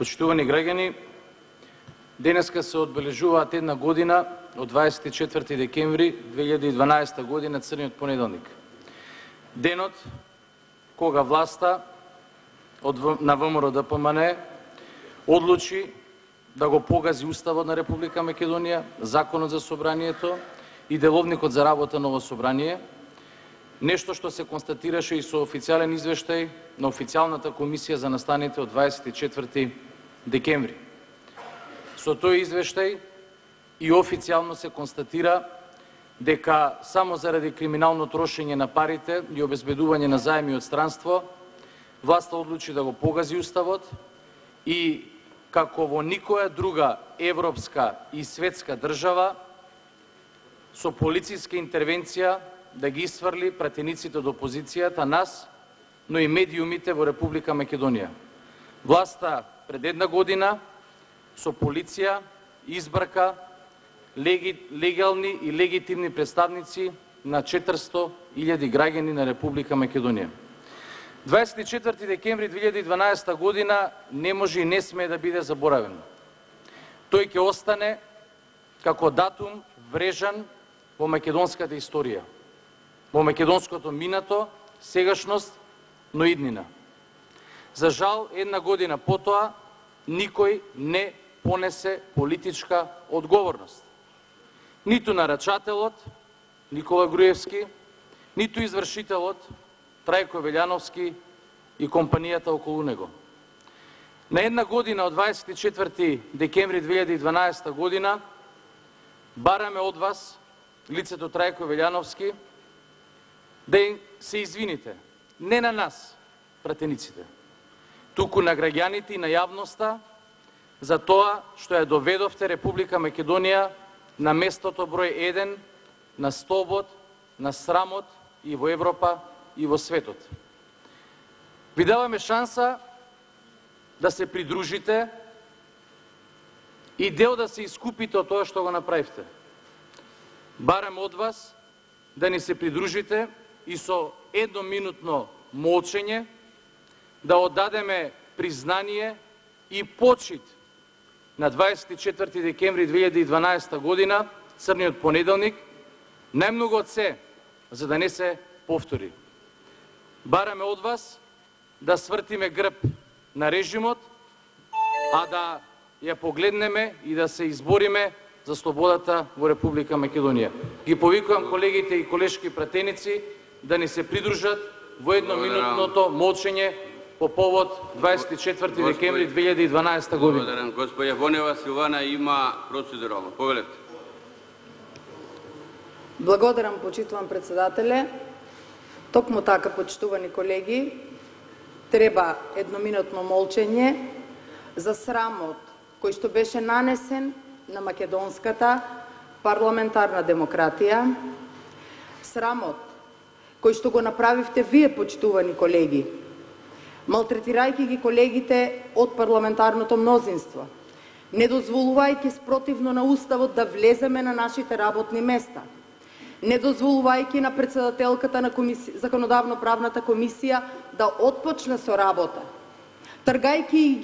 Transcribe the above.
Почитувани граѓани, денеска се одбележуваат една година од 24 декември 2012 година, црниот понеделник. Денот кога власта на ВМРО-ДПМНЕ одлучи да го погази Уставот на Република Македонија, Законот за собранието и Деловникот за работа на ово собрание, нешто што се констатираше и со официјален извештај на официјалната комисија за настаните од 24 декември. Со тој извештај и официјално се констатира дека само заради криминално трошење на парите и обезбедување на заеми од странство, власта одлучи да го погази Уставот и како во никоја друга европска и светска држава, со полициска интервенција да ги исфрли пратениците од опозицијата, нас, но и медиумите во Република Македонија. Власта пред една година со полиција избрка легални и легитимни представници на 400.000 граѓани на Република Македонија. 24 декември 2012 година не може и не смее да биде заборавен. Тој ќе остане како датум врежан во македонската историја, во македонското минато, сегашност, но иднина. За жал, една година потоа, никој не понесе политичка одговорност. Ниту нарачателот Никола Груевски, ниту извршителот Трајко Велјановски и компанијата околу него. На една година од 24 декември 2012 година бараме од вас, лицето Трајко Велјановски, да се извините, не на нас, пратениците, туку на граѓаните и на јавноста за тоа што ја доведовте Република Македонија на местото број 1 на столбот на срамот и во Европа и во светот. Ви даваме шанса да се придружите и дел да се искупите од тоа што го направивте. Барам од вас да ни се придружите и со едноминутно молчење да оддадеме признание и почит на 24 декември 2012 година, црниот понеделник, најмногу од се, за да не се повтори. Бараме од вас да свртиме грб на режимот, а да ја погледнеме и да се избориме за слободата во Република Македонија. Ги повикувам колегите и колешки пратеници да ни се придружат во едноминутното молчење по повод 24 декември 2012 година. Благодарам. Господја Вонева Силвана има процедурално. Повелете. Благодарам, почитувам председателе. Токму така, почитувани колеги, треба едноминутно молчење за срамот кој што беше нанесен на македонската парламентарна демократија, срамот кој што го направивте вие, почитувани колеги, малтретирајќи ги колегите од парламентарното мнозинство, не дозволувајќи спротивно на Уставот да влеземе на нашите работни места, не дозволувајќи на председателката на Законодавно-правната комисија да отпочне со работа, тргајќи